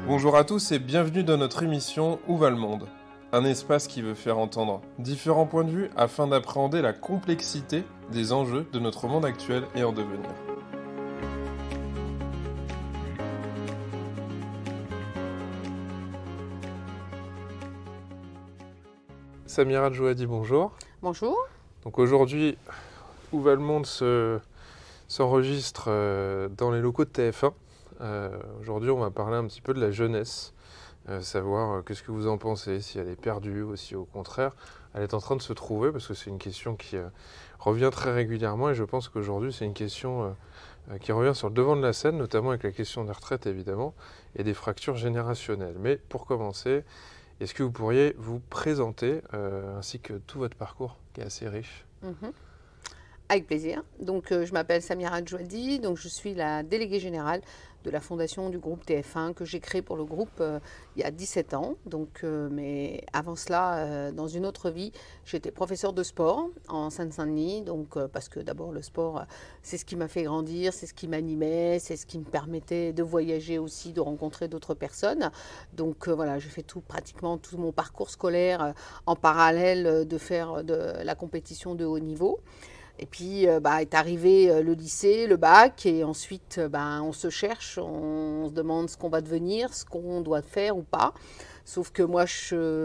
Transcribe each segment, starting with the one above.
Bonjour à tous et bienvenue dans notre émission Où va le monde? Un espace qui veut faire entendre différents points de vue afin d'appréhender la complexité des enjeux de notre monde actuel et en devenir. Samira Djouhadi, bonjour. Bonjour. Donc aujourd'hui, Où va le monde s'enregistre dans les locaux de TF1. Aujourd'hui, on va parler un petit peu de la jeunesse, savoir qu'est-ce que vous en pensez, si elle est perdue ou si au contraire, elle est en train de se trouver, parce que c'est une question qui revient très régulièrement et je pense qu'aujourd'hui, c'est une question qui revient sur le devant de la scène, notamment avec la question des retraites évidemment, et des fractures générationnelles. Mais pour commencer, est-ce que vous pourriez vous présenter, ainsi que tout votre parcours, qui est assez riche? Avec plaisir. Donc, je m'appelle Samira Djouhadi, donc je suis la déléguée générale de la fondation du groupe TF1 que j'ai créé pour le groupe il y a 17 ans. Donc, mais avant cela, dans une autre vie, j'étais professeure de sport en Seine-Saint-Denis. Donc, parce que d'abord, le sport, c'est ce qui m'a fait grandir, c'est ce qui m'animait, c'est ce qui me permettait de voyager aussi, de rencontrer d'autres personnes. Donc, voilà, j'ai fait pratiquement tout mon parcours scolaire en parallèle de faire de la compétition de haut niveau. Et puis est arrivé le lycée, le bac, et ensuite on se cherche, on se demande ce qu'on va devenir, ce qu'on doit faire ou pas. Sauf que moi,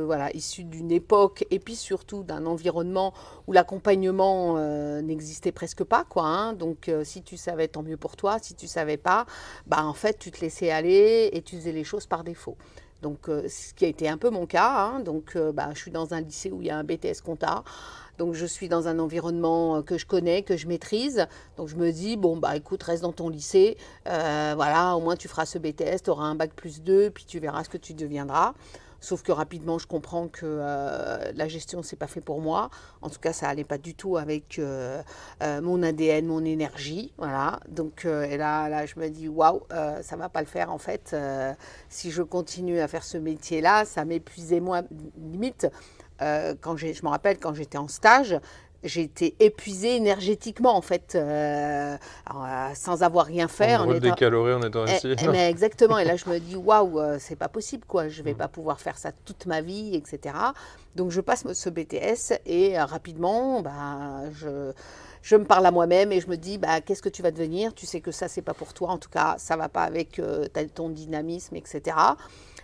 voilà, issue d'une époque et puis surtout d'un environnement où l'accompagnement n'existait presque pas, quoi, hein. Donc, si tu savais, tant mieux pour toi. Si tu savais pas, en fait, tu te laissais aller et tu faisais les choses par défaut. Donc, ce qui a été un peu mon cas, hein. Donc, je suis dans un lycée où il y a un BTS compta. Donc, je suis dans un environnement que je connais, que je maîtrise. Donc, je me dis, bon, écoute, reste dans ton lycée. Voilà, au moins, tu feras ce BTS, tu auras un bac plus 2, puis tu verras ce que tu deviendras. Sauf que rapidement, je comprends que la gestion, c'est pas fait pour moi. En tout cas, ça allait pas du tout avec mon ADN, mon énergie. Voilà. Donc, et là, je me dis, waouh, ça va pas le faire en fait. Si je continue à faire ce métier-là, ça m'épuisait moi, limite. Je me rappelle quand j'étais en stage, j'ai été épuisée énergétiquement en fait, sans avoir rien fait. On brûle des calories en étant ici. Mais exactement, et là je me dis waouh, c'est pas possible quoi, je vais pas pouvoir faire ça toute ma vie, etc. Donc je passe ce BTS et rapidement, je me parle à moi-même et je me dis qu'est-ce que tu vas devenir? Tu sais que ça c'est pas pour toi, en tout cas ça va pas avec ton dynamisme, etc.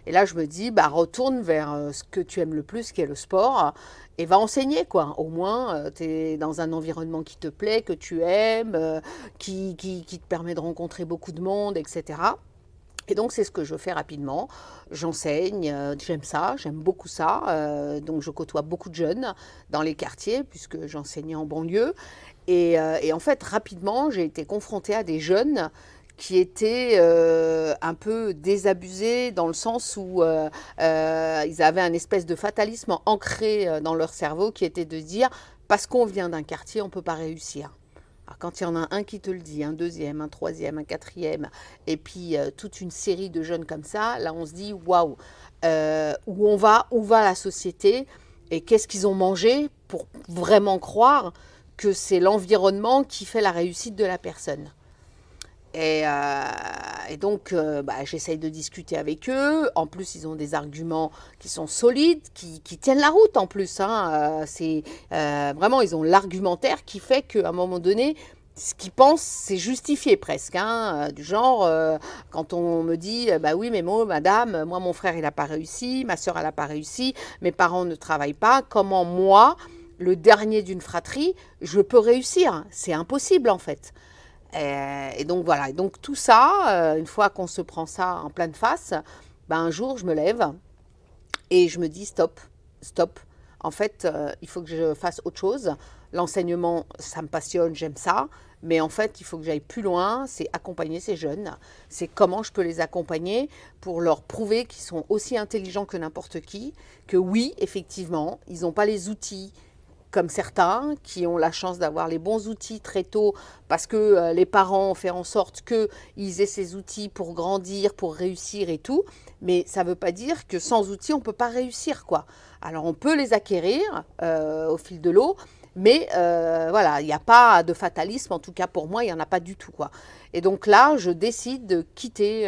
Et là, je me dis, retourne vers ce que tu aimes le plus, qui est le sport, et va enseigner, quoi. Au moins, tu es dans un environnement qui te plaît, que tu aimes, qui te permet de rencontrer beaucoup de monde, etc. Et donc, c'est ce que je fais rapidement. J'enseigne, j'aime ça, j'aime beaucoup ça. Donc, je côtoie beaucoup de jeunes dans les quartiers, puisque j'enseignais en banlieue. Et en fait, rapidement, j'ai été confrontée à des jeunes qui étaient un peu désabusés dans le sens où ils avaient un espèce de fatalisme ancré dans leur cerveau qui était de dire parce qu'on vient d'un quartier, on ne peut pas réussir. Alors, quand il y en a un qui te le dit, un deuxième, un troisième, un quatrième, et puis toute une série de jeunes comme ça, là on se dit waouh, où va la société et qu'est-ce qu'ils ont mangé pour vraiment croire que c'est l'environnement qui fait la réussite de la personne. Et donc, j'essaye de discuter avec eux. En plus, ils ont des arguments qui sont solides, qui tiennent la route en plus, hein. Vraiment, ils ont l'argumentaire qui fait qu'à un moment donné, ce qu'ils pensent, c'est justifié presque, hein. Du genre, quand on me dit, oui, mais moi, madame, moi, mon frère, il n'a pas réussi, ma soeur, elle n'a pas réussi, mes parents ne travaillent pas, comment moi, le dernier d'une fratrie, je peux réussir? C'est impossible, en fait. Et donc voilà, et donc tout ça, une fois qu'on se prend ça en pleine face, un jour je me lève et je me dis stop, stop. En fait, il faut que je fasse autre chose. L'enseignement, ça me passionne, j'aime ça. Mais en fait, il faut que j'aille plus loin, c'est accompagner ces jeunes. C'est comment je peux les accompagner pour leur prouver qu'ils sont aussi intelligents que n'importe qui, que oui, effectivement, ils n'ont pas les outils comme certains qui ont la chance d'avoir les bons outils très tôt parce que les parents ont fait en sorte qu'ils aient ces outils pour grandir, pour réussir et tout. Mais ça ne veut pas dire que sans outils, on ne peut pas réussir, quoi. Alors, on peut les acquérir au fil de l'eau, mais voilà, il n'y a pas de fatalisme. En tout cas, pour moi, il n'y en a pas du tout, quoi. Et donc là, je décide de quitter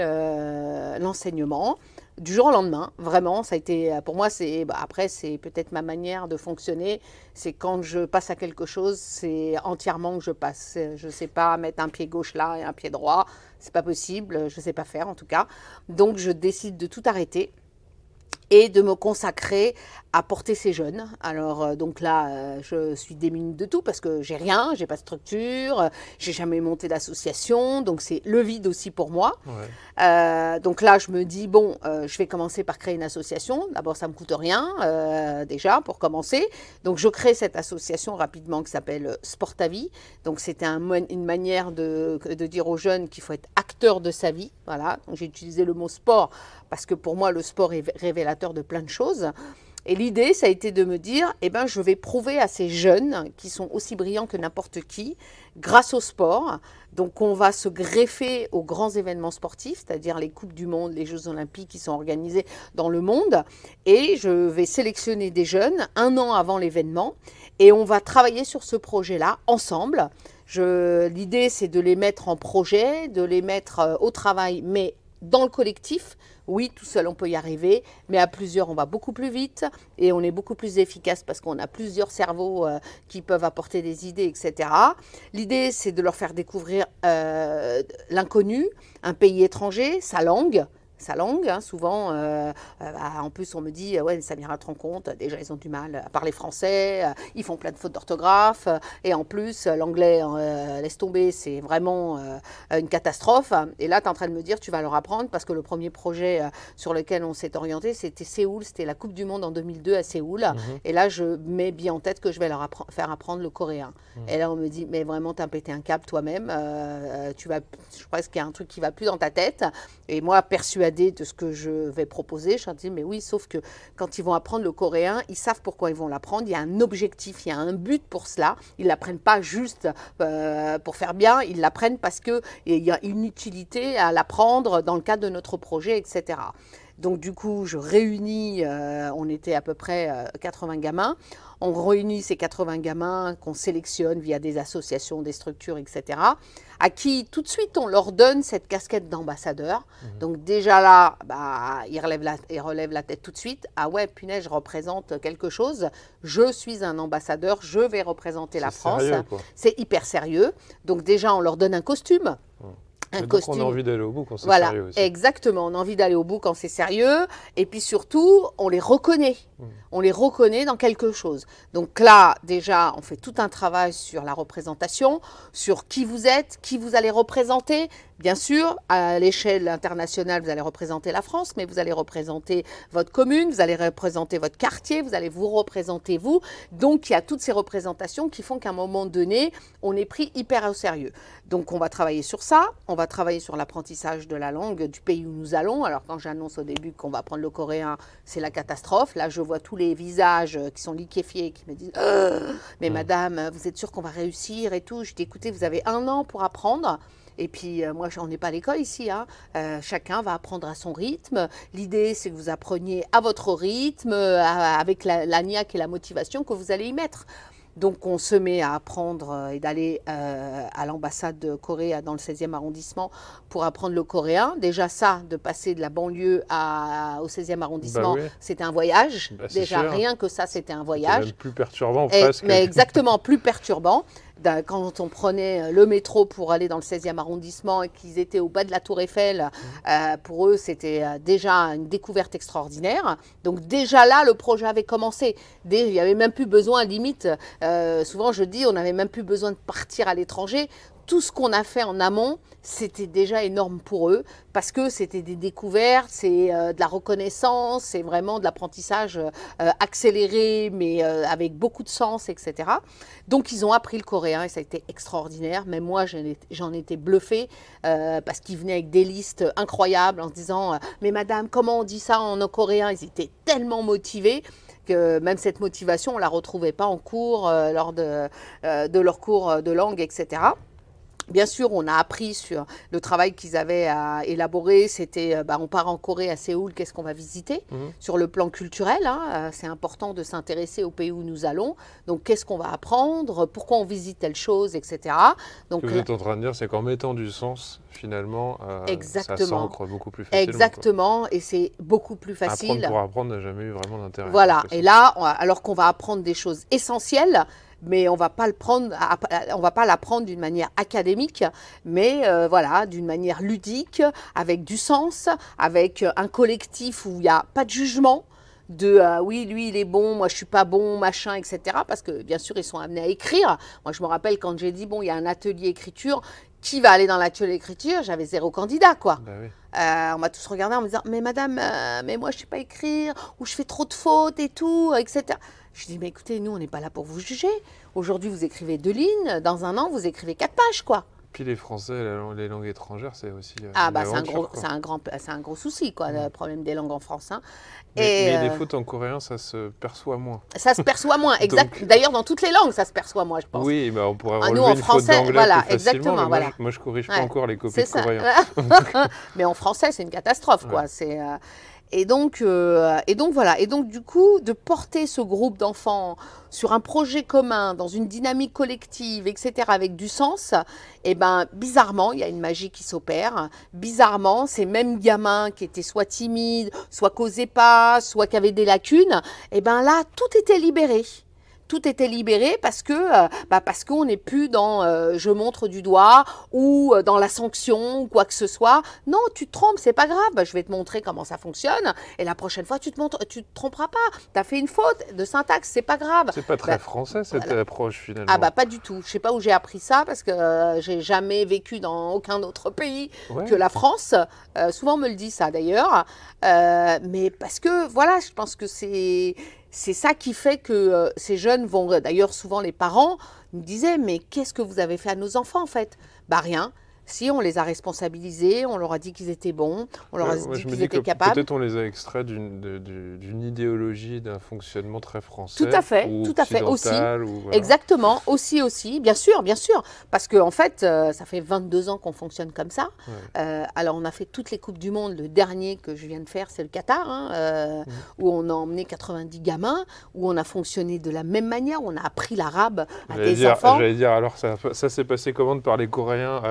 l'enseignement du jour au lendemain, vraiment, ça a été, pour moi, après, c'est peut-être ma manière de fonctionner, c'est quand je passe à quelque chose, c'est entièrement que je passe. Je ne sais pas mettre un pied gauche là et un pied droit, c'est pas possible, je ne sais pas faire en tout cas. Donc, je décide de tout arrêter et de me consacrer à porter ces jeunes. Alors donc là, je suis démunie de tout parce que j'ai rien, j'ai pas de structure, j'ai jamais monté d'association, donc c'est le vide aussi pour moi. Ouais. Donc là, je me dis, bon, je vais commencer par créer une association. D'abord, ça me coûte rien, déjà, pour commencer. Donc je crée cette association rapidement qui s'appelle Sport ta vie. Donc c'était une manière de dire aux jeunes qu'il faut être acteur de sa vie. Voilà, donc j'ai utilisé le mot sport parce que pour moi, le sport est révélateur de plein de choses. Et l'idée, ça a été de me dire, eh ben, je vais prouver à ces jeunes qui sont aussi brillants que n'importe qui, grâce au sport. Donc, on va se greffer aux grands événements sportifs, c'est-à-dire les Coupes du Monde, les Jeux Olympiques qui sont organisés dans le monde. Et je vais sélectionner des jeunes un an avant l'événement. Et on va travailler sur ce projet-là ensemble. L'idée, c'est de les mettre en projet, de les mettre au travail, mais dans le collectif. Oui, tout seul, on peut y arriver, mais à plusieurs, on va beaucoup plus vite et on est beaucoup plus efficace parce qu'on a plusieurs cerveaux qui peuvent apporter des idées, etc. L'idée, c'est de leur faire découvrir l'inconnu, un pays étranger, sa langue. Hein, souvent, en plus on me dit, ouais, Samira, te rends compte, déjà ils ont du mal à parler français, ils font plein de fautes d'orthographe, et en plus l'anglais, laisse tomber, c'est vraiment une catastrophe. Et là, tu es en train de me dire, tu vas leur apprendre, parce que le premier projet sur lequel on s'est orienté, c'était Séoul, c'était la Coupe du Monde en 2002 à Séoul, et là, je mets bien en tête que je vais leur faire apprendre le coréen. Et là, on me dit, mais vraiment, tu as pété un câble toi-même, je crois qu'il y a un truc qui va plus dans ta tête, et moi, persuadée de ce que je vais proposer, je leur dis, mais oui, sauf que quand ils vont apprendre le coréen, ils savent pourquoi ils vont l'apprendre, il y a un objectif, il y a un but pour cela, ils ne l'apprennent pas juste pour faire bien, ils l'apprennent parce qu'il y a une utilité à l'apprendre dans le cadre de notre projet, etc. Donc du coup, je réunis, on était à peu près 80 gamins, on réunit ces 80 gamins qu'on sélectionne via des associations, des structures, etc., à qui tout de suite on leur donne cette casquette d'ambassadeur. Donc déjà là, ils relèvent la tête tout de suite. Ah ouais, punaise, je représente quelque chose, je suis un ambassadeur, je vais représenter la France. C'est hyper sérieux. Donc déjà, on leur donne un costume. Donc on a envie d'aller au bout quand c'est voilà, sérieux aussi. Exactement, on a envie d'aller au bout quand c'est sérieux, et puis surtout, on les reconnaît. On les reconnaît dans quelque chose. Donc là, déjà, on fait tout un travail sur la représentation, sur qui vous êtes, qui vous allez représenter. Bien sûr, à l'échelle internationale, vous allez représenter la France, mais vous allez représenter votre commune, vous allez représenter votre quartier, vous allez vous représenter vous. Donc, il y a toutes ces représentations qui font qu'à un moment donné, on est pris hyper au sérieux. Donc, on va travailler sur ça. On va travailler sur l'apprentissage de la langue du pays où nous allons. Alors, quand j'annonce au début qu'on va apprendre le coréen, c'est la catastrophe. Là, je vois tous les visages qui sont liquéfiés, qui me disent « Mais madame, vous êtes sûre qu'on va réussir et tout ?» Je dis « Écoutez, vous avez 1 an pour apprendre. » Et puis, moi, on n'est pas à l'école ici. Hein. Chacun va apprendre à son rythme. L'idée, c'est que vous appreniez à votre rythme, avec la niaque et la motivation que vous allez y mettre. Donc, on se met à apprendre et d'aller à l'ambassade de Corée dans le 16e arrondissement pour apprendre le coréen. Déjà, ça, de passer de la banlieue au 16e arrondissement, c'était un voyage. Déjà, sûr. Rien que ça, c'était un voyage. Même plus perturbant, presque. Mais exactement, plus perturbant. Quand on prenait le métro pour aller dans le 16e arrondissement et qu'ils étaient au bas de la Tour Eiffel, pour eux, c'était déjà une découverte extraordinaire. Donc déjà là, le projet avait commencé. Il n'y avait même plus besoin, limite, souvent je dis, on n'avait même plus besoin de partir à l'étranger. Tout ce qu'on a fait en amont, c'était déjà énorme pour eux parce que c'était des découvertes, c'est de la reconnaissance, c'est vraiment de l'apprentissage accéléré mais avec beaucoup de sens, etc. Donc ils ont appris le coréen et ça a été extraordinaire. Même moi, j'en étais bluffée parce qu'ils venaient avec des listes incroyables en se disant « Mais madame, comment on dit ça en coréen ?» Ils étaient tellement motivés que même cette motivation, on ne la retrouvait pas en cours lors de leur cours de langue, etc. Bien sûr, on a appris sur le travail qu'ils avaient à élaborer. C'était, on part en Corée, à Séoul, qu'est-ce qu'on va visiter? Sur le plan culturel, hein, c'est important de s'intéresser au pays où nous allons. Donc, qu'est-ce qu'on va apprendre? Pourquoi on visite telle chose, etc. Donc, Ce que vous êtes en train de dire, c'est qu'en mettant du sens, finalement, ça s'ancre beaucoup plus facilement. Exactement, quoi. Et c'est beaucoup plus facile. Apprendre pour apprendre n'a jamais eu vraiment d'intérêt. Voilà, et là, alors qu'on va apprendre des choses essentielles, mais on va pas l'apprendre d'une manière académique, mais voilà, d'une manière ludique, avec du sens, avec un collectif où il n'y a pas de jugement, de oui, lui, il est bon, moi, je suis pas bon, machin, etc. Parce que, bien sûr, ils sont amenés à écrire. Moi, je me rappelle quand j'ai dit, bon, il y a un atelier écriture, qui va aller dans l'atelier écriture? J'avais 0 candidat, quoi. Bah oui. On m'a tous regardé en me disant, mais madame, mais moi, je sais pas écrire, ou je fais trop de fautes et tout, etc. Je dis, mais écoutez, nous, on n'est pas là pour vous juger. Aujourd'hui, vous écrivez 2 lignes, dans un an, vous écrivez 4 pages, quoi. Puis les Français, les langues étrangères, c'est aussi c'est un gros souci, quoi, le problème des langues en France. Hein. Mais les fautes en coréen, ça se perçoit moins. Ça se perçoit moins, exact. D'ailleurs, dans toutes les langues, ça se perçoit moins, je pense. Oui, on pourrait relever nous, en une français, faute d'anglais voilà, plus facilement, exactement. Mais moi, je corrige pas encore les copies de ça. coréen. Mais en français, c'est une catastrophe, quoi. Et donc voilà. Et donc, du coup, de porter ce groupe d'enfants sur un projet commun, dans une dynamique collective, etc., avec du sens, eh ben, bizarrement, il y a une magie qui s'opère. Bizarrement, ces mêmes gamins qui étaient soit timides, soit causaient pas, soit qui avaient des lacunes, eh ben là, tout était libéré. Tout était libéré parce qu'on n'est plus dans je montre du doigt ou dans la sanction ou quoi que ce soit. Non, tu te trompes, c'est pas grave. Je vais te montrer comment ça fonctionne et la prochaine fois tu te tromperas pas. Tu as fait une faute de syntaxe, c'est pas grave. C'est pas très français cette approche finalement. Ah pas du tout. Je sais pas où j'ai appris ça parce que j'ai jamais vécu dans aucun autre pays que la France. Souvent on me le dit ça d'ailleurs. Mais parce que voilà, je pense que c'est ça qui fait que ces jeunes vont, d'ailleurs souvent les parents nous disaient, mais qu'est-ce que vous avez fait à nos enfants en fait? Bah rien. Si, on les a responsabilisés, on leur a dit qu'ils étaient bons, on leur a dit qu'ils étaient capables. Peut-être on les a extraits d'une idéologie, d'un fonctionnement très français. Tout à fait, aussi. Voilà. Exactement, aussi, bien sûr. Parce qu'en fait, ça fait 22 ans qu'on fonctionne comme ça. Ouais. Alors, on a fait toutes les Coupes du Monde. Le dernier que je viens de faire, c'est le Qatar, où on a emmené 90 gamins, où on a fonctionné de la même manière, où on a appris l'arabe à des enfants. J'allais dire, alors ça s'est passé comment de parler coréen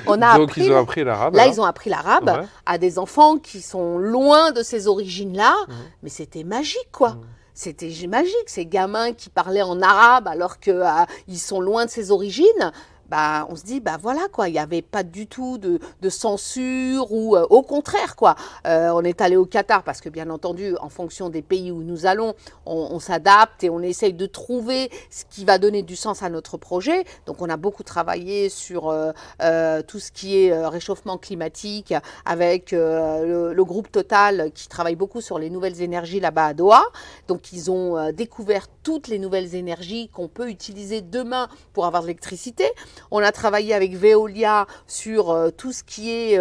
Donc, ils ont appris l'arabe. Là, ils ont appris l'arabe à des enfants qui sont loin de ces origines-là. Mais c'était magique, quoi. C'était magique, ces gamins qui parlaient en arabe alors qu'ils sont loin de ces origines. On se dit, voilà, quoi, il n'y avait pas du tout de censure ou au contraire, quoi. On est allé au Qatar parce que, bien entendu, en fonction des pays où nous allons, on s'adapte et on essaye de trouver ce qui va donner du sens à notre projet. Donc, on a beaucoup travaillé sur tout ce qui est réchauffement climatique avec le groupe Total qui travaille beaucoup sur les nouvelles énergies là-bas à Doha. Donc, ils ont découvert toutes les nouvelles énergies qu'on peut utiliser demain pour avoir de l'électricité. On a travaillé avec Veolia sur tout ce qui est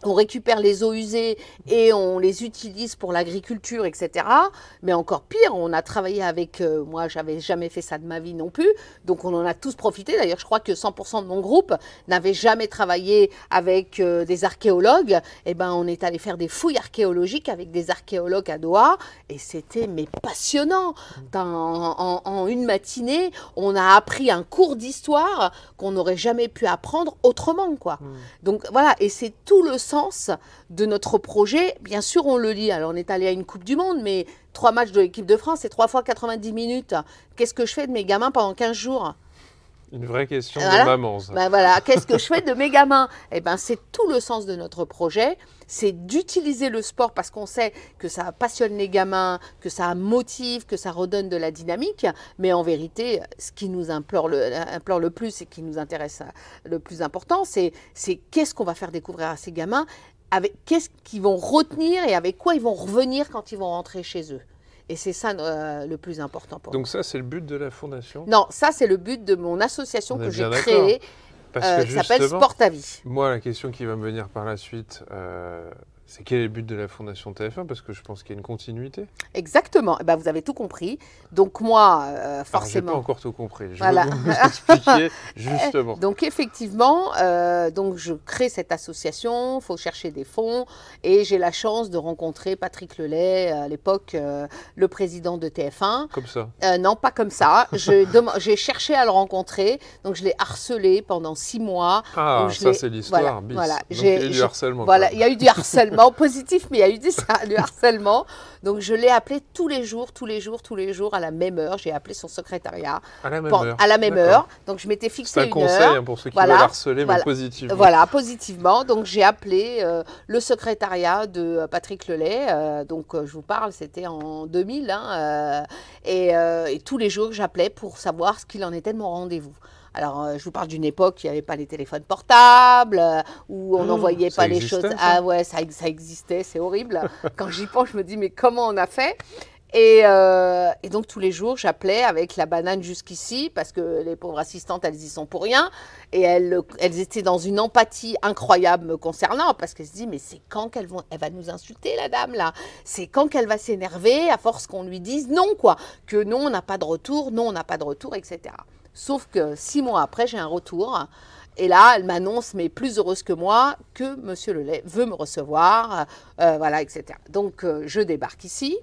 on récupère les eaux usées et on les utilise pour l'agriculture, etc. Mais encore pire, on a travaillé avec, moi j'avais jamais fait ça de ma vie non plus, donc on en a tous profité. D'ailleurs, je crois que 100% de mon groupe n'avait jamais travaillé avec des archéologues. Et on est allé faire des fouilles archéologiques avec des archéologues à Doha et c'était passionnant. En une matinée, on a appris un cours d'histoire qu'on n'aurait jamais pu apprendre autrement, quoi. Donc voilà, et c'est tout le sens de notre projet. Bien sûr, on le lit. Alors, on est allé à une Coupe du Monde, mais 3 matchs de l'équipe de France, c'est 3 fois 90 minutes. Qu'est-ce que je fais de mes gamins pendant 15 jours? Une vraie question de maman, ça. Voilà, qu'est-ce que je fais de mes gamins? C'est tout le sens de notre projet. C'est d'utiliser le sport parce qu'on sait que ça passionne les gamins, que ça motive, que ça redonne de la dynamique. Mais en vérité, ce qui nous implore le plus et qui nous intéresse le plus important, c'est qu'est-ce qu'on va faire découvrir à ces gamins, qu'est-ce qu'ils vont retenir et avec quoi ils vont revenir quand ils vont rentrer chez eux. Et c'est ça le plus important pour nous. Donc ça, c'est le but de la fondation? Non, ça, c'est le but de mon association que j'ai créée, qui s'appelle Sport à Vie. Moi, la question qui va me venir par la suite, C'est quel est le but de la Fondation TF1? Parce que je pense qu'il y a une continuité. Exactement. Eh ben, vous avez tout compris. Donc moi, Alors, j'ai pas forcément. encore tout compris. Je Voilà. veux que vous m'expliquiez justement. Donc effectivement, donc je crée cette association, il faut chercher des fonds et j'ai la chance de rencontrer Patrick Lelay, à l'époque le président de TF1. Comme ça. Non, pas comme ça. J'ai cherché à le rencontrer, donc je l'ai harcelé pendant 6 mois. Ah, Donc, ça c'est l'histoire. Voilà, bis. voilà. Donc, il y a eu du harcèlement. Voilà, quand il même. y a eu du harcèlement positif, mais il y a eu du harcèlement. Donc je l'ai appelé tous les jours, à la même heure. J'ai appelé son secrétariat. À la même heure. À la même D'accord. heure. Donc je m'étais fixé C'est un une conseil heure. hein, pour ceux qui Voilà, veulent harceler, voilà. mais positivement. Voilà, positivement. Donc j'ai appelé le secrétariat de Patrick Lelay. Donc je vous parle, c'était en 2000. Hein, et tous les jours, j'appelais pour savoir ce qu'il en était de mon rendez-vous. Alors, je vous parle d'une époque où il n'y avait pas les téléphones portables, où on n'envoyait ça pas les existait, choses. ça Ah ouais, ça existait, c'est horrible. Quand j'y pense, je me dis, mais comment on a fait? Et donc, tous les jours, j'appelais avec la banane jusqu'ici, parce que les pauvres assistantes, elles y sont pour rien. Et elles étaient dans une empathie incroyable me concernant, parce qu'elles se disent, mais c'est quand elle va nous insulter, la dame, là? C'est quand qu'elle va s'énerver, à force qu'on lui dise non, quoi. Que non, on n'a pas de retour, non, on n'a pas de retour, etc. Sauf que 6 mois après, j'ai un retour. Et là, elle m'annonce, mais plus heureuse que moi, que Monsieur Lelay veut me recevoir, voilà, etc. Donc, je débarque ici.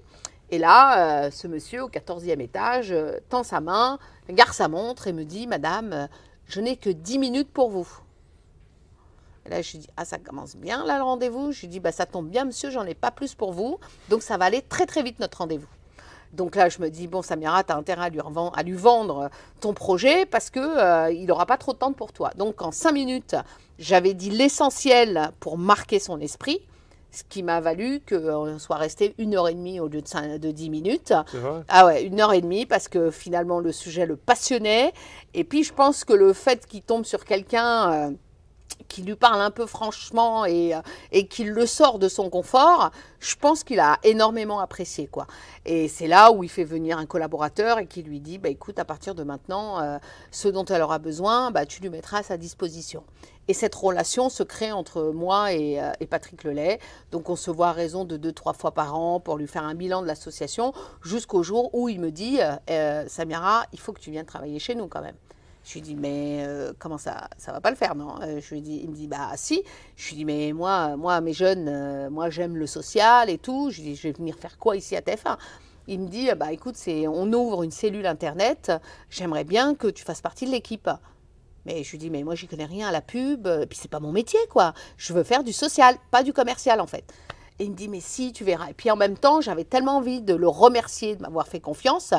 Et là, ce monsieur au 14e étage tend sa main, regarde sa montre et me dit, Madame, je n'ai que 10 minutes pour vous. Et là, je lui dis, ah, ça commence bien, là, le rendez-vous. Je lui dis, bah, ça tombe bien, monsieur, j'en ai pas plus pour vous. Donc, ça va aller très, très vite, notre rendez-vous. Donc là, je me dis, bon, Samira, tu as intérêt à lui vendre ton projet parce qu'il n'aura pas trop de temps pour toi. Donc, en 5 minutes, j'avais dit l'essentiel pour marquer son esprit, ce qui m'a valu qu'on soit resté 1h30 au lieu de 10 minutes. C'est vrai. Ah ouais, 1h30 parce que finalement, le sujet le passionnait. Et puis, je pense que le fait qu'il tombe sur quelqu'un qui lui parle un peu franchement et qu'il le sort de son confort, je pense qu'il a énormément apprécié, quoi. Et c'est là où il fait venir un collaborateur et qui lui dit, bah, écoute, à partir de maintenant, ce dont elle aura besoin, bah, tu lui mettras à sa disposition. Et cette relation se crée entre moi et Patrick Lelay. Donc on se voit à raison de 2-3 fois par an pour lui faire un bilan de l'association, jusqu'au jour où il me dit, Samira, il faut que tu viennes travailler chez nous quand même. Je lui dis, mais comment ça va pas le faire, non? Il me dit, bah si. Je lui dis, mais moi mes jeunes, moi j'aime le social et tout. Je lui dis, je vais venir faire quoi ici à TF1? Il me dit, bah écoute, on ouvre une cellule internet, j'aimerais bien que tu fasses partie de l'équipe. Mais je lui dis, mais moi j'y connais rien à la pub, et puis c'est pas mon métier, quoi. Je veux faire du social, pas du commercial en fait. Et il me dit, mais si, tu verras. Et puis en même temps, j'avais tellement envie de le remercier de m'avoir fait confiance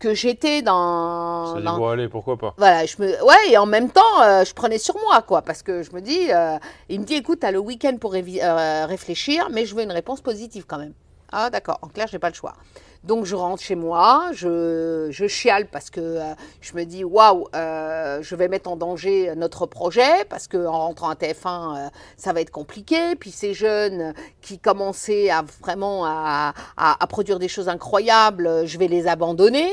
que j'étais dans... Ça dit, bon, allez, pourquoi pas. Voilà, ouais, et en même temps, je prenais sur moi, quoi, parce que je me dis, il me dit, écoute, tu as le week-end pour réfléchir, mais je veux une réponse positive quand même. Ah, d'accord, en clair, je n'ai pas le choix. Donc, je rentre chez moi, je chiale parce que je me dis, waouh, je vais mettre en danger notre projet, parce qu'en rentrant à TF1, ça va être compliqué. Puis ces jeunes qui commençaient vraiment à produire des choses incroyables, je vais les abandonner.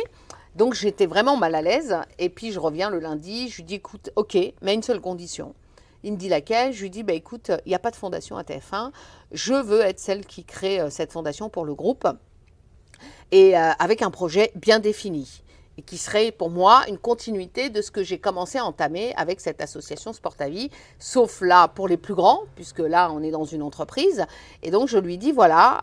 Donc, j'étais vraiment mal à l'aise. Et puis, je reviens le lundi, je lui dis, écoute, ok, mais à une seule condition. Il me dit laquelle? Je lui dis, bah, écoute, il n'y a pas de fondation à TF1. Je veux être celle qui crée cette fondation pour le groupe. Et avec un projet bien défini. Et qui serait pour moi une continuité de ce que j'ai commencé à entamer avec cette association Sport à Vie, sauf là pour les plus grands, puisque là on est dans une entreprise. Et donc je lui dis, voilà,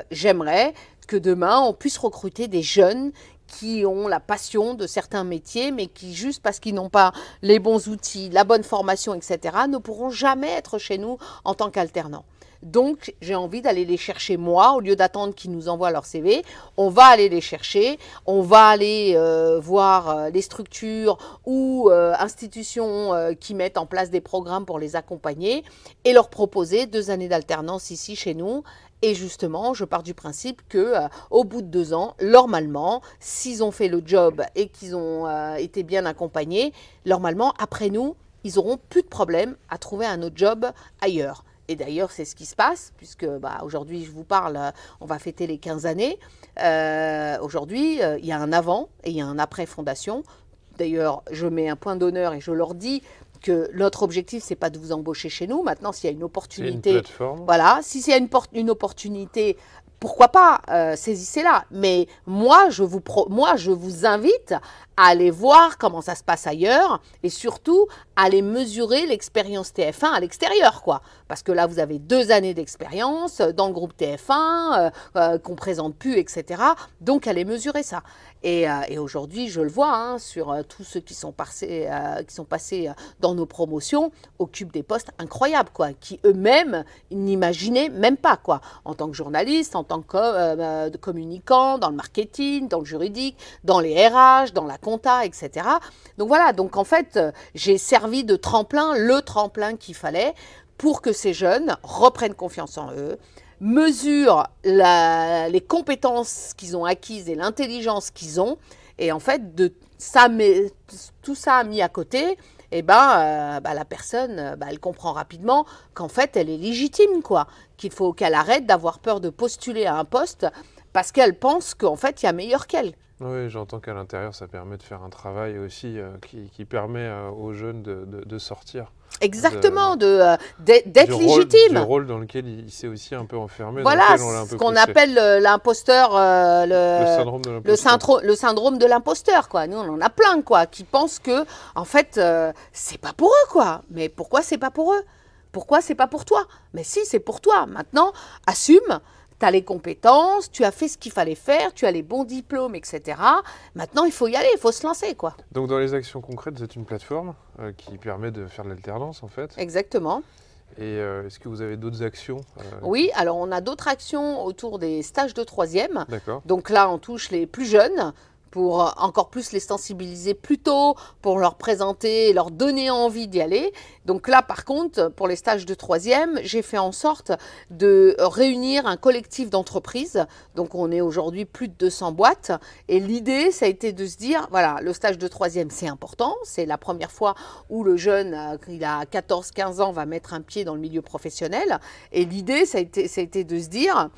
j'aimerais que demain on puisse recruter des jeunes qui ont la passion de certains métiers, mais qui, juste parce qu'ils n'ont pas les bons outils, la bonne formation, etc., ne pourront jamais être chez nous en tant qu'alternants. Donc, j'ai envie d'aller les chercher moi, au lieu d'attendre qu'ils nous envoient leur CV. On va aller les chercher, on va aller voir les structures ou institutions qui mettent en place des programmes pour les accompagner et leur proposer 2 années d'alternance ici chez nous. Et justement, je pars du principe qu'au bout de 2 ans, normalement, s'ils ont fait le job et qu'ils ont été bien accompagnés, normalement, après nous, ils n'auront plus de problème à trouver un autre job ailleurs. Et d'ailleurs, c'est ce qui se passe, puisque aujourd'hui, je vous parle, on va fêter les 15 années. Aujourd'hui, il y a un avant et il y a un après fondation. D'ailleurs, je mets un point d'honneur et je leur dis que notre objectif, c'est pas de vous embaucher chez nous. Maintenant, s'il y a une opportunité, c'est une plateforme. voilà, si s'il y a une opportunité, pourquoi pas, saisissez-la. Mais moi, je vous invite à aller voir comment ça se passe ailleurs et surtout à aller mesurer l'expérience TF1 à l'extérieur, quoi. Parce que là, vous avez 2 années d'expérience dans le groupe TF1, qu'on présente plus, etc. Donc, allez mesurer ça. Et aujourd'hui, je le vois, hein, sur tous ceux qui sont passés dans nos promotions, occupent des postes incroyables, quoi, qui eux-mêmes n'imaginaient même pas, quoi, en tant que journaliste, en tant que communicant, dans le marketing, dans le juridique, dans les RH, dans la compta, etc. Donc voilà, donc en fait, j'ai servi de tremplin, le tremplin qu'il fallait pour que ces jeunes reprennent confiance en eux, mesurent les compétences qu'ils ont acquises et l'intelligence qu'ils ont. Et en fait, tout ça mis à côté, eh ben, la personne, elle comprend rapidement qu'en fait, elle est légitime, quoi. Qu'il faut qu'elle arrête d'avoir peur de postuler à un poste parce qu'elle pense qu'en fait, il y a meilleur qu'elle. Oui, j'entends qu'à l'intérieur, ça permet de faire un travail aussi qui permet aux jeunes de sortir. Exactement, d'être légitime. Du rôle dans lequel il s'est aussi un peu enfermé. Voilà, dans lequel on l'a un peu ce qu'on poussé. appelle l'imposteur, Le syndrome de l'imposteur. le syndrome de l'imposteur, quoi. Nous, on en a plein, quoi, qui pensent que, en fait, c'est pas pour eux, quoi. Mais pourquoi c'est pas pour eux? Pourquoi c'est pas pour toi? Mais si, c'est pour toi. Maintenant, assume. Tu as les compétences, tu as fait ce qu'il fallait faire, tu as les bons diplômes, etc. Maintenant, il faut y aller, il faut se lancer, quoi. Donc, dans les actions concrètes, vous êtes une plateforme qui permet de faire de l'alternance, en fait. Exactement. Et est-ce que vous avez d'autres actions Oui, alors on a d'autres actions autour des stages de 3e. D'accord. Donc là, on touche les plus jeunes pour encore plus les sensibiliser plus tôt, pour leur présenter et leur donner envie d'y aller. Donc là, par contre, pour les stages de 3e, j'ai fait en sorte de réunir un collectif d'entreprises. Donc on est aujourd'hui plus de 200 boîtes. Et l'idée, ça a été de se dire, voilà, le stage de 3e, c'est important. C'est la première fois où le jeune, il a 14-15 ans, va mettre un pied dans le milieu professionnel. Et l'idée, ça a été de se dire,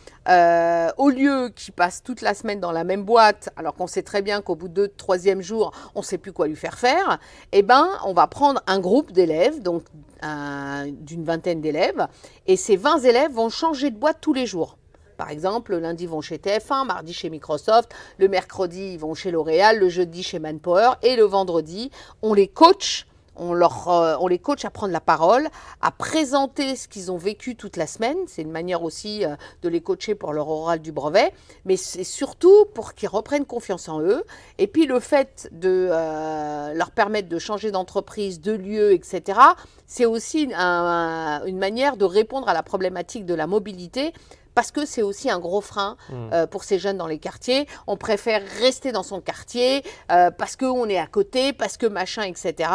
au lieu qu'il passe toute la semaine dans la même boîte, alors qu'on sait très bien qu'au bout de 3e jour, on ne sait plus quoi lui faire, eh ben, on va prendre un groupe d'élèves, donc d'une vingtaine d'élèves, et ces 20 élèves vont changer de boîte tous les jours. Par exemple, le lundi, ils vont chez TF1, mardi chez Microsoft, le mercredi, ils vont chez L'Oréal, le jeudi chez Manpower, et le vendredi, on les coach. On les coach à prendre la parole, à présenter ce qu'ils ont vécu toute la semaine. C'est une manière aussi de les coacher pour leur oral du brevet, mais c'est surtout pour qu'ils reprennent confiance en eux. Et puis le fait de leur permettre de changer d'entreprise, de lieu, etc., c'est aussi une manière de répondre à la problématique de la mobilité, parce que c'est aussi un gros frein pour ces jeunes dans les quartiers. On préfère rester dans son quartier parce qu'on est à côté, parce que machin, etc.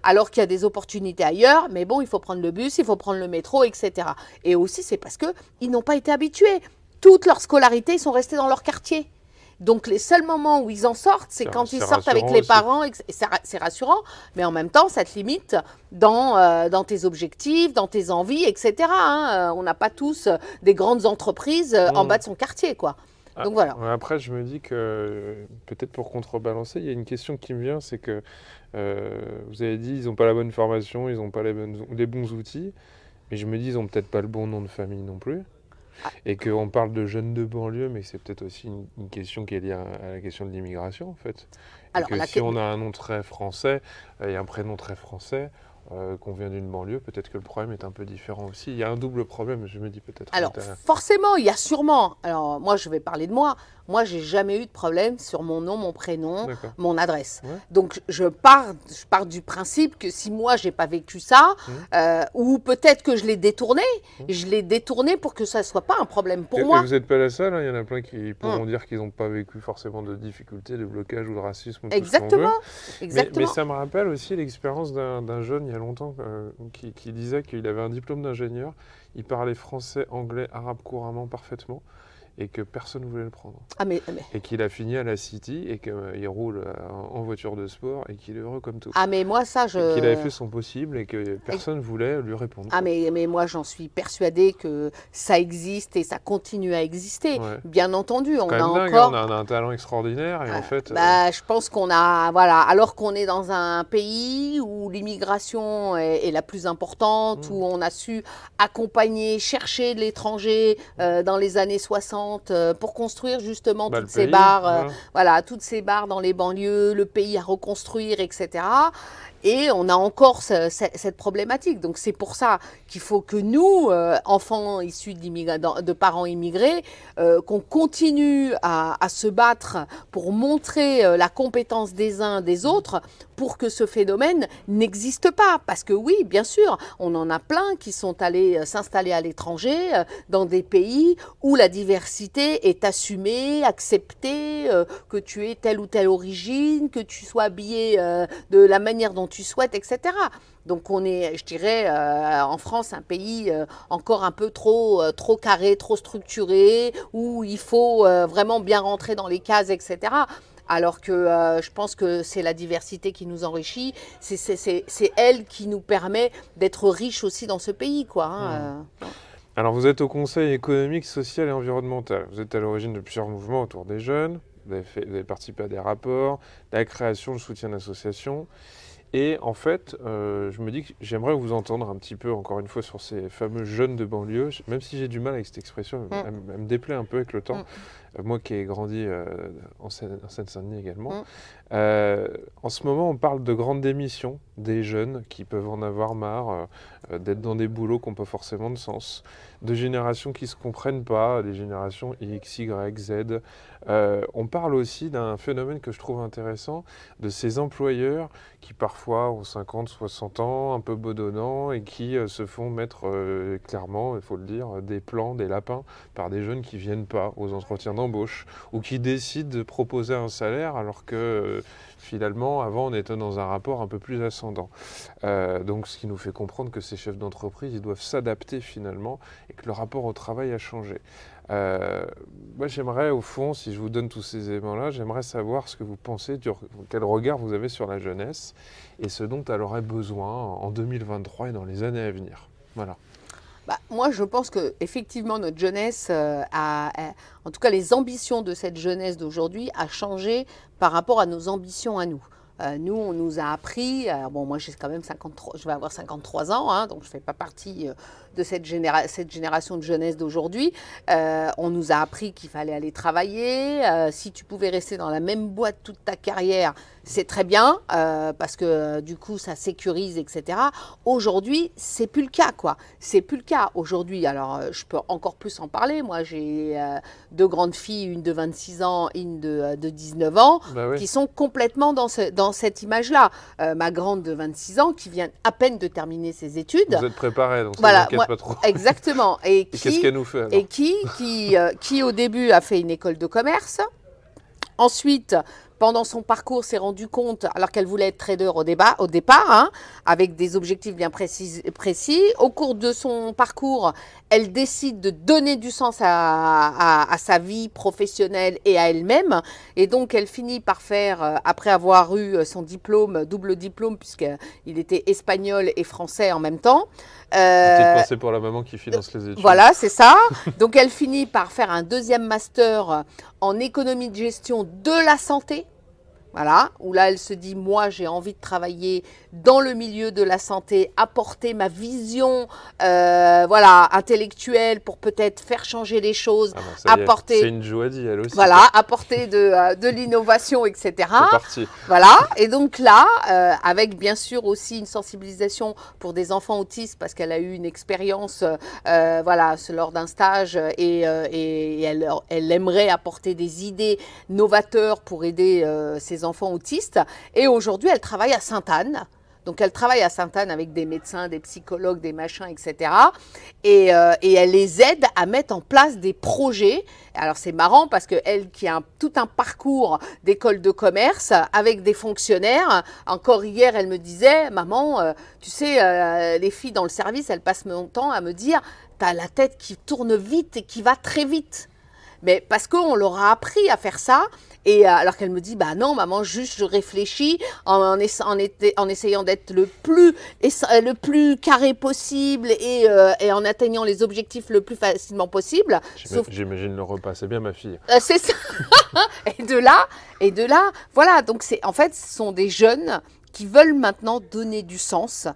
Alors qu'il y a des opportunités ailleurs, mais bon, il faut prendre le bus, il faut prendre le métro, etc. Et aussi, c'est parce qu'ils n'ont pas été habitués. Toute leur scolarité, ils sont restés dans leur quartier. Donc, les seuls moments où ils en sortent, c'est quand ils sortent avec les parents. Et c'est rassurant, mais en même temps, ça te limite dans tes objectifs, dans tes envies, etc. Hein. On n'a pas tous des grandes entreprises en bas de son quartier, quoi. Donc, voilà. Après, je me dis que, peut-être pour contrebalancer, il y a une question qui me vient, c'est que vous avez dit, ils n'ont pas la bonne formation, ils n'ont pas les bons outils, mais je me dis, ils n'ont peut-être pas le bon nom de famille non plus. Et qu'on parle de jeunes de banlieue, mais c'est peut-être aussi une question qui est liée à la question de l'immigration, en fait. Alors, et que si on a un nom très français et un prénom très français, qu'on vient d'une banlieue, peut-être que le problème est un peu différent aussi. Il y a un double problème, je me dis peut-être. Alors, forcément, il y a sûrement... Alors, moi, je vais parler de moi. Moi, j'ai jamais eu de problème sur mon nom, mon prénom, mon adresse. Ouais. Donc, je pars du principe que si moi, j'ai pas vécu ça, ou peut-être que je l'ai détourné, pour que ça ne soit pas un problème pour moi. Et vous n'êtes pas la seule, hein, il y en a plein qui pourront dire qu'ils n'ont pas vécu forcément de difficultés, de blocage ou de racisme. Exactement. Mais ça me rappelle aussi l'expérience d'un jeune il y a longtemps qui disait qu'il avait un diplôme d'ingénieur, il parlait français, anglais, arabe couramment, parfaitement. et que personne ne voulait le prendre. Ah mais... Et qu'il a fini à la City et qu'il roule en voiture de sport et qu'il est heureux comme tout. Ah mais moi ça je... Qu'il avait fait son possible et que personne ne voulait lui répondre. Ah mais moi j'en suis persuadée que ça existe et ça continue à exister. Ouais. Bien entendu, on quand a même dingue, encore... on a un talent extraordinaire et en fait... je pense qu'on a... Voilà, alors qu'on est dans un pays où l'immigration est la plus importante, où on a su accompagner, chercher de l'étranger dans les années 60 pour construire justement toutes ces bars, voilà, toutes ces bars dans les banlieues, le pays à reconstruire, etc. Et on a encore cette problématique. Donc c'est pour ça qu'il faut que nous, enfants issus de parents immigrés, qu'on continue à se battre pour montrer la compétence des uns des autres pour que ce phénomène n'existe pas. Parce que oui, bien sûr, on en a plein qui sont allés s'installer à l'étranger, dans des pays où la diversité est assumée, acceptée, que tu aies telle ou telle origine, que tu sois habillé de la manière dont tu souhaites, etc. Donc on est, je dirais, en France, un pays encore un peu trop carré, trop structuré, où il faut vraiment bien rentrer dans les cases, etc. Alors que je pense que c'est la diversité qui nous enrichit, c'est elle qui nous permet d'être riches aussi dans ce pays, quoi. Hein, Alors vous êtes au Conseil économique, social et environnemental. Vous êtes à l'origine de plusieurs mouvements autour des jeunes. Vous avez participé à des rapports, la création, le soutien d'associations. Et en fait, je me dis que j'aimerais vous entendre un petit peu, encore une fois, sur ces fameux jeunes de banlieue, même si j'ai du mal avec cette expression, elle me déplaît un peu avec le temps. Moi qui ai grandi en Seine-Saint-Denis également. En ce moment, on parle de grande démission des jeunes qui peuvent en avoir marre d'être dans des boulots qui n'ont pas forcément de sens, de générations qui ne se comprennent pas, des générations X, Y, Z. On parle aussi d'un phénomène que je trouve intéressant, de ces employeurs qui parfois ont 50, 60 ans, un peu bedonnants, et qui se font mettre clairement, il faut le dire, des plans, des lapins par des jeunes qui ne viennent pas aux entretiens d'embauche, ou qui décident de proposer un salaire alors que finalement, avant, on était dans un rapport un peu plus ascendant. Donc, ce qui nous fait comprendre que ces chefs d'entreprise, ils doivent s'adapter finalement et que le rapport au travail a changé. Moi, j'aimerais, au fond, si je vous donne tous ces éléments-là, j'aimerais savoir ce que vous pensez, quel regard vous avez sur la jeunesse et ce dont elle aurait besoin en 2023 et dans les années à venir. Voilà. Bah, moi, je pense qu'effectivement, notre jeunesse, en tout cas les ambitions de cette jeunesse d'aujourd'hui, a changé par rapport à nos ambitions à nous. Nous, on nous a appris, bon, moi j'ai quand même 53, je vais avoir 53 ans, hein, donc je ne fais pas partie de cette génération de jeunesse d'aujourd'hui. On nous a appris qu'il fallait aller travailler. Si tu pouvais rester dans la même boîte toute ta carrière, c'est très bien, parce que du coup, ça sécurise, etc. Aujourd'hui, c'est plus le cas, quoi. C'est plus le cas aujourd'hui. Alors, je peux encore plus en parler. Moi, j'ai deux grandes filles, une de 26 ans, une de 19 ans, bah oui, qui sont complètement dans cette image-là. Ma grande de 26 ans, qui vient à peine de terminer ses études. Vous êtes préparée, donc ça voilà, ne m'inquiète pas trop. Exactement. Et qu'est-ce qu'elle nous fait alors? Et qui, au début, a fait une école de commerce. Ensuite, pendant son parcours, s'est rendu compte, alors qu'elle voulait être trader au départ, hein, avec des objectifs bien précis. Au cours de son parcours, elle décide de donner du sens à sa vie professionnelle et à elle-même. Et donc, elle finit par faire, après avoir eu son diplôme, double diplôme, puisqu'il était espagnol et français en même temps. Petite pensée pour la maman qui finance les études. Voilà, c'est ça. Donc, elle finit par faire un deuxième master en économie de gestion de la santé. Voilà, où là, elle se dit, moi, j'ai envie de travailler dans le milieu de la santé, apporter ma vision voilà, intellectuelle pour peut-être faire changer les choses. Apporter, c'est une Jouadi, elle aussi. Voilà, apporter de l'innovation, etc. C'est parti. Voilà, et donc là, avec bien sûr aussi une sensibilisation pour des enfants autistes, parce qu'elle a eu une expérience voilà, lors d'un stage et elle aimerait apporter des idées novateurs pour aider ces enfants autistes. Et aujourd'hui, elle travaille à Sainte-Anne. Donc, elle travaille à Sainte-Anne avec des médecins, des psychologues, des machins, etc. Et elle les aide à mettre en place des projets. Alors, c'est marrant parce qu'elle, qui a tout un parcours d'école de commerce avec des fonctionnaires, encore hier, elle me disait, maman, tu sais, les filles dans le service, elles passent mon temps à me dire, tu as la tête qui tourne vite et qui va très vite. Mais parce qu'on leur a appris à faire ça. Et alors qu'elle me dit, bah non, maman, juste je réfléchis en essayant d'être le plus carré possible et en atteignant les objectifs le plus facilement possible. J'imagine le repas, c'est bien ma fille. C'est ça. Et de là, voilà. Donc en fait, ce sont des jeunes qui veulent maintenant donner du sens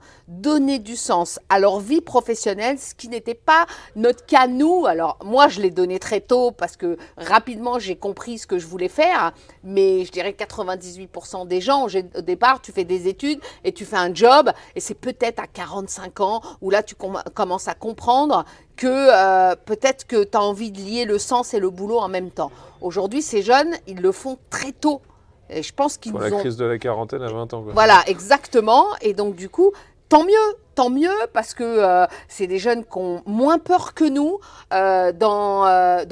à leur vie professionnelle, ce qui n'était pas notre cas nous. Alors moi, je l'ai donné très tôt parce que rapidement, j'ai compris ce que je voulais faire, mais je dirais 98% des gens, au départ, tu fais des études et tu fais un job, et c'est peut-être à 45 ans où là, tu commences à comprendre que peut-être que tu as envie de lier le sens et le boulot en même temps. Aujourd'hui, ces jeunes, ils le font très tôt. Et je pense qu'ils la crise de la quarantaine à 20 ans. Quoi. Voilà, exactement. Et donc, du coup, tant mieux, parce que c'est des jeunes qui ont moins peur que nous dans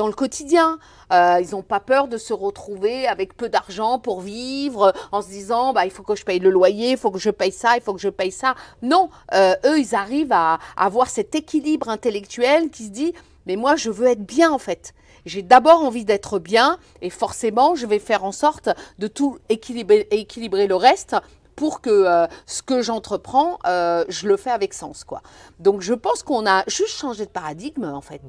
le quotidien. Ils n'ont pas peur de se retrouver avec peu d'argent pour vivre, en se disant, bah, il faut que je paye le loyer, il faut que je paye ça, il faut que je paye ça. Non, eux, ils arrivent à avoir cet équilibre intellectuel qui se dit, mais moi, je veux être bien, en fait. J'ai d'abord envie d'être bien et forcément, je vais faire en sorte de tout équilibrer le reste pour que ce que j'entreprends, je le fais avec sens, quoi. Donc, je pense qu'on a juste changé de paradigme, en fait.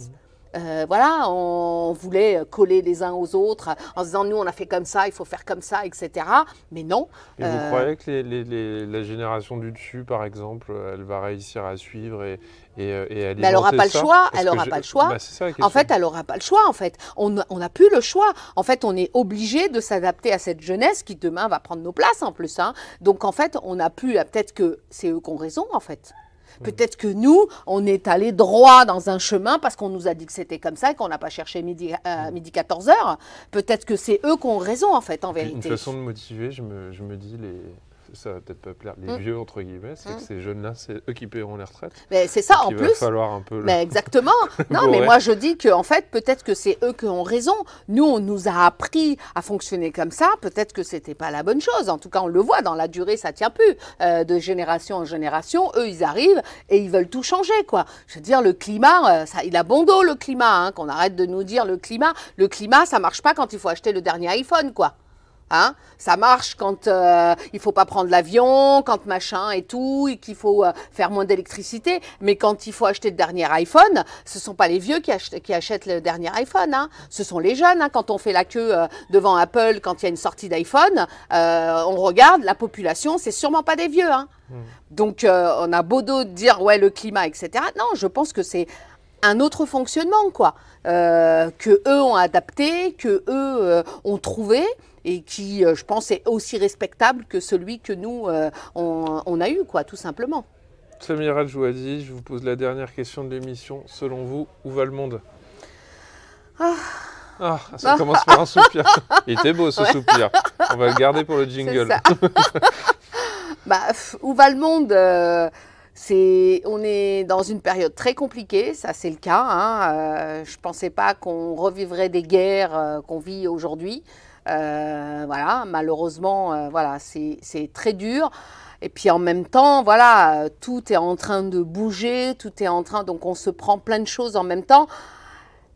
Voilà, on voulait coller les uns aux autres en se disant, nous, on a fait comme ça, il faut faire comme ça, etc. Mais non. Et vous croyez que la génération du dessus, par exemple, elle va réussir à suivre et alimenter mais elle n'aura pas le choix. Elle n'aura pas le choix. Bah, c'est ça la question. En fait, elle n'aura pas le choix. En fait, on n'a plus le choix. En fait, on est obligé de s'adapter à cette jeunesse qui demain va prendre nos places en plus. Hein. Donc, en fait, on n'a plus. Peut-être que c'est eux qui ont raison, en fait. Peut-être que nous, on est allé droit dans un chemin parce qu'on nous a dit que c'était comme ça et qu'on n'a pas cherché midi 14 heures. Peut-être que c'est eux qui ont raison, en fait, en vérité. Une façon de motiver, je me dis, ça va peut-être pas plaire, les vieux, entre guillemets, c'est que ces jeunes-là, c'est eux qui paieront les retraites. Mais c'est ça, en plus. Il va falloir un peu... Mais exactement. Non, mais moi, je dis qu'en fait, peut-être que c'est eux qui ont raison. Nous, on nous a appris à fonctionner comme ça. Peut-être que c'était pas la bonne chose. En tout cas, on le voit, dans la durée, ça tient plus. De génération en génération, eux, ils arrivent et ils veulent tout changer, quoi. Je veux dire, le climat, il a bon dos, le climat, hein, qu'on arrête de nous dire le climat. Le climat, ça marche pas quand il faut acheter le dernier iPhone, quoi. Hein, ça marche quand il faut pas prendre l'avion, quand machin et tout, et qu'il faut faire moins d'électricité. Mais quand il faut acheter le dernier iPhone, ce sont pas les vieux qui achètent le dernier iPhone. Hein. Ce sont les jeunes. Hein. Quand on fait la queue devant Apple, quand il y a une sortie d'iPhone, on regarde, la population, c'est sûrement pas des vieux. Hein. Donc, on a beau dos de dire, ouais, le climat, etc. Non, je pense que c'est un autre fonctionnement, quoi. Que eux ont adapté, que eux ont trouvé. Et qui, je pense, est aussi respectable que celui que nous, on a eu, quoi, tout simplement. Samira Djouhadi, je vous pose la dernière question de l'émission. Selon vous, où va le monde ? Ça commence par un soupir. Il était beau, ce soupir. On va le garder pour le jingle. Où va le monde on est dans une période très compliquée, ça c'est le cas. Hein. Je ne pensais pas qu'on revivrait des guerres qu'on vit aujourd'hui. Voilà, malheureusement, voilà, c'est très dur. Et puis en même temps, voilà, tout est en train de bouger, donc on se prend plein de choses en même temps.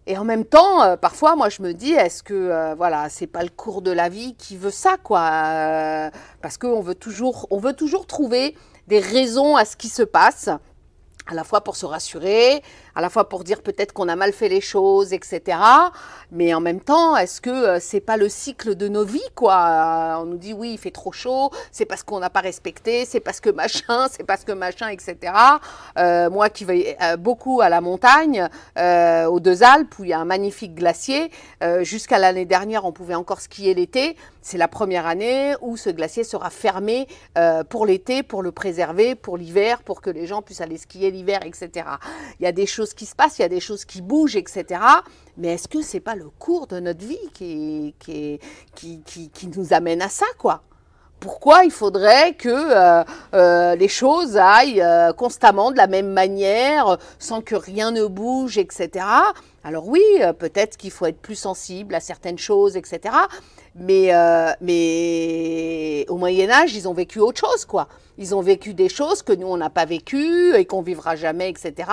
Et en même temps, parfois, moi, je me dis, est-ce que, voilà, c'est pas le cours de la vie qui veut ça, quoi, parce qu'on veut toujours trouver des raisons à ce qui se passe, à la fois pour se rassurer, à la fois pour dire peut-être qu'on a mal fait les choses, etc. Mais en même temps, est-ce que c'est pas le cycle de nos vies, quoi? On nous dit oui, il fait trop chaud, c'est parce qu'on n'a pas respecté, c'est parce que machin, etc. Moi qui vais beaucoup à la montagne, aux Deux Alpes, où il y a un magnifique glacier, jusqu'à l'année dernière, on pouvait encore skier l'été. C'est la première année où ce glacier sera fermé pour l'été, pour le préserver, pour l'hiver, pour que les gens puissent aller skier l'hiver, etc. Il y a des choses qui se passent, il y a des choses qui bougent, etc. Mais est-ce que c'est pas le cours de notre vie qui nous amène à ça, quoi? Pourquoi il faudrait que les choses aillent constamment de la même manière, sans que rien ne bouge, etc. Alors oui, peut-être qu'il faut être plus sensible à certaines choses, etc. Mais au Moyen-Âge, ils ont vécu autre chose, quoi. Ils ont vécu des choses que nous, on n'a pas vécues et qu'on vivra jamais, etc.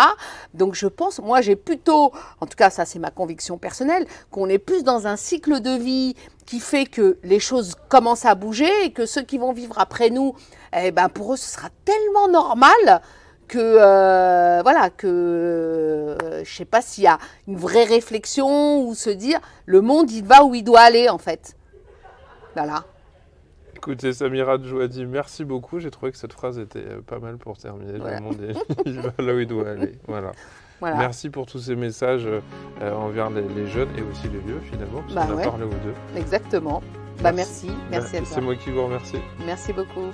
Donc, je pense, moi, j'ai plutôt, en tout cas, ça, c'est ma conviction personnelle, qu'on est plus dans un cycle de vie qui fait que les choses commencent à bouger et que ceux qui vont vivre après nous, eh ben, pour eux, ce sera tellement normal que, voilà, que je sais pas s'il y a une vraie réflexion ou se dire, le monde, il va où il doit aller, en fait. Voilà. Écoutez, Samira Djouhadi, merci beaucoup. J'ai trouvé que cette phrase était pas mal pour terminer. Voilà. Le monde il va là où il doit aller. Voilà. Voilà. Merci pour tous ces messages envers les jeunes et aussi les vieux, finalement, parce qu'on a parlé aux deux. Exactement. Merci. Merci à toi. C'est moi qui vous remercie. Merci beaucoup.